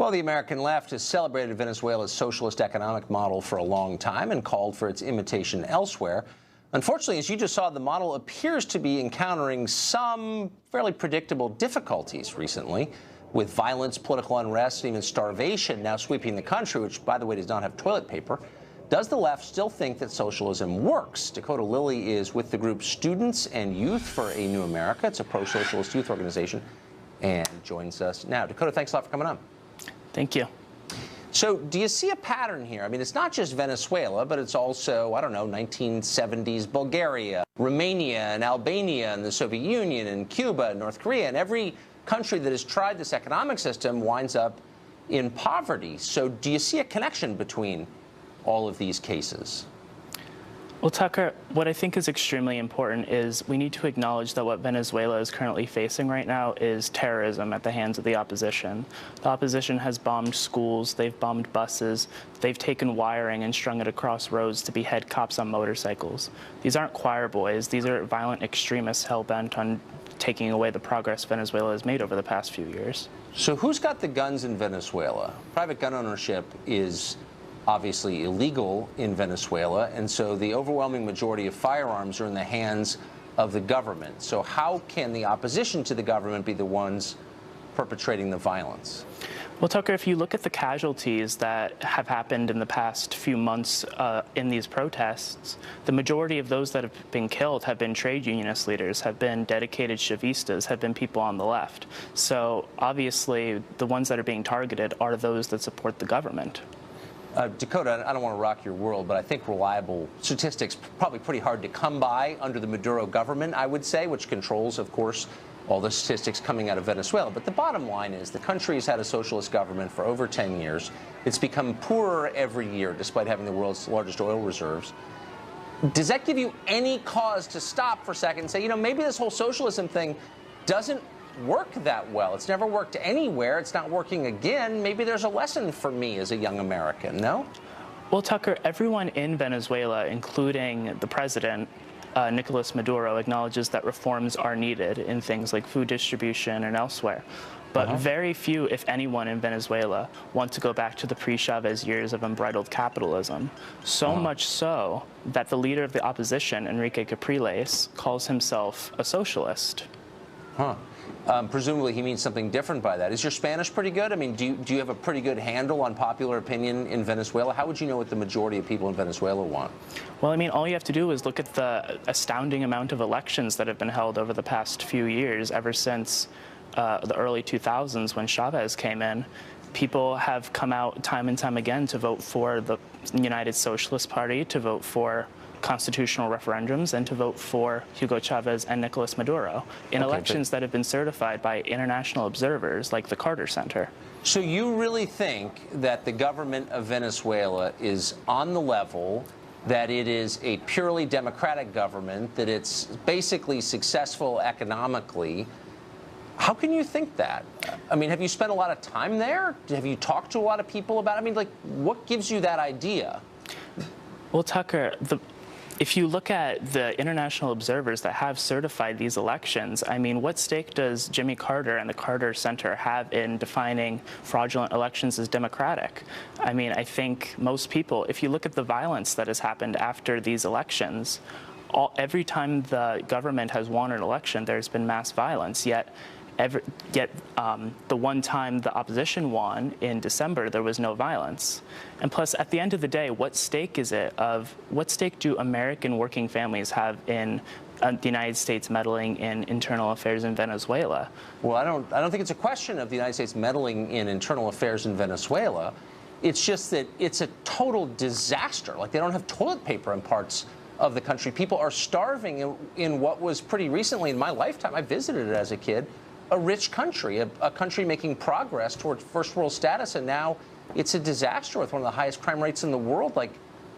Well, the American left has celebrated Venezuela's socialist economic model for a long time and called for its imitation elsewhere. Unfortunately, as you just saw, the model appears to be encountering some fairly predictable difficulties recently, with violence, political unrest, and even starvation now sweeping the country, which, by the way, does not have toilet paper. Does the left still think that socialism works? Dakotah Lilly is with the group Students and Youth for a New America. It's a pro-socialist youth organization, and joins us now. Dakotah, thanks a lot for coming on. Thank you. So do you see a pattern here? I mean, it's not just Venezuela, but it's also, I don't know, 1970s Bulgaria, Romania, and Albania, and the Soviet Union, and Cuba, and North Korea, and every country that has tried this economic system winds up in poverty. So do you see a connection between all of these cases? Well, Tucker, what I think is extremely important is we need to acknowledge that what Venezuela is currently facing right now is terrorism at the hands of the opposition. The opposition has bombed schools, they've bombed buses, they've taken wiring and strung it across roads to behead cops on motorcycles. These aren't choir boys, these are violent extremists hell-bent on taking away the progress Venezuela has made over the past few years. So who's got the guns in Venezuela? Private gun ownership is obviously illegal in Venezuela, and so the overwhelming majority of firearms are in the hands of the government. So how can the opposition to the government be the ones perpetrating the violence? Well, Tucker, if you look at the casualties that have happened in the past few months in these protests, the majority of those that have been killed have been trade unionist leaders, have been dedicated Chavistas, have been people on the left. So obviously, the ones that are being targeted are those that support the government. Dakotah, I don't want to rock your world, but I think reliable statistics probably pretty hard to come by under the Maduro government, I would say, which controls, of course, all the statistics coming out of Venezuela. But the bottom line is the country has had a socialist government for over 10 years. It's become poorer every year, despite having the world's largest oil reserves. Does that give you any cause to stop for a second and say, you know, maybe this whole socialism thing doesn't work that well? It's never worked anywhere. It's not working again. Maybe there's a lesson for me as a young American, no? Well, Tucker, everyone in Venezuela, including the president, Nicolás Maduro, acknowledges that reforms are needed in things like food distribution and elsewhere. But very few, if anyone, in Venezuela want to go back to the pre-Chavez years of unbridled capitalism. So much so that the leader of the opposition, Enrique Capriles, calls himself a socialist. Presumably he means something different by that. Is your Spanish pretty good? I mean, do you have a pretty good handle on popular opinion in Venezuela? How would you know what the majority of people in Venezuela want? Well, I mean, all you have to do is look at the astounding amount of elections that have been held over the past few years, ever since the early 2000s when Chavez came in. People have come out time and time again to vote for the United Socialist Party, to vote for constitutional referendums, and to vote for Hugo Chávez and Nicolás Maduro in elections that have been certified by international observers like the Carter Center. So you really think that the government of Venezuela is on the level, that it is a purely democratic government, that it's basically successful economically? How can you think that? I mean, have you spent a lot of time there? Have you talked to a lot of people about it? I mean, like, what gives you that idea? Well, Tucker, if you look at the international observers that have certified these elections, I mean, what stake does Jimmy Carter and the Carter Center have in defining fraudulent elections as democratic? I mean, I think most people, if you look at the violence that has happened after these elections, every time the government has won an election, there's been mass violence, yet the one time the opposition won in December, there was no violence. And plus, at the end of the day, what stake do American working families have in the United States meddling in internal affairs in Venezuela? Well, I don't think it's a question of the United States meddling in internal affairs in Venezuela. It's just that it's a total disaster. Like, they don't have toilet paper in parts of the country. People are starving in what was pretty recently in my lifetime. I visited it as a kid. A rich country, a country making progress towards first world status, and now it's a disaster with one of the highest crime rates in the world. Like,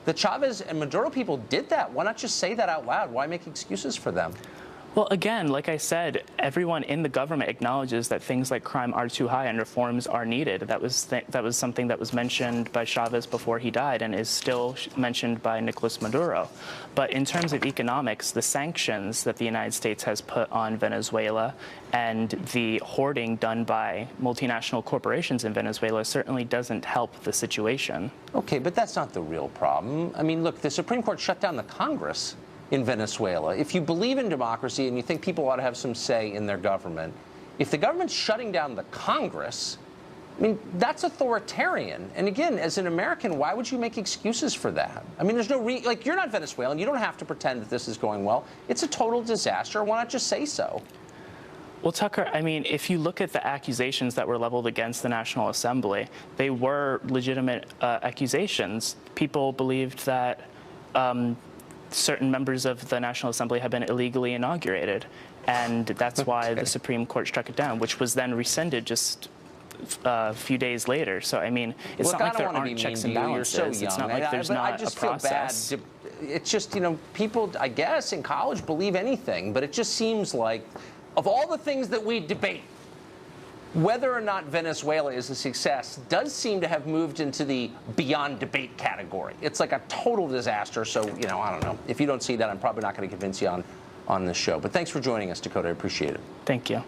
the Chavez and Maduro people did that. Why not just say that out loud? Why make excuses for them? Well, again, like I said, everyone in the government acknowledges that things like crime are too high and reforms are needed. That was something that was mentioned by Chavez before he died and is still mentioned by Nicolás Maduro. But in terms of economics, the sanctions that the United States has put on Venezuela and the hoarding done by multinational corporations in Venezuela certainly doesn't help the situation. Okay, but that's not the real problem. I mean, look, the Supreme Court shut down the Congress in Venezuela. If you believe in democracy and you think people ought to have some say in their government, if the government's shutting down the Congress, I mean, that's authoritarian. And again, as an American, why would you make excuses for that? I mean, there's no like, you're not Venezuelan. You don't have to pretend that this is going well. It's a total disaster. Why not just say so? Well, Tucker, I mean, if you look at the accusations that were leveled against the National Assembly, they were legitimate accusations. People believed that certain members of the National Assembly had been illegally inaugurated, and that's why the Supreme Court struck it down, which was then rescinded just a few days later. So, I mean, it's not like there aren't checks and balances. You're so young. It's not like there's not a process. Feel bad. It's just, you know, people, I guess, in college believe anything, but it just seems like, of all the things that we debate, whether or not Venezuela is a success does seem to have moved into the beyond debate category. It's like a total disaster. So, you know, I don't know. If you don't see that, I'm probably not going to convince you on this show. But thanks for joining us, Dakotah. I appreciate it. Thank you.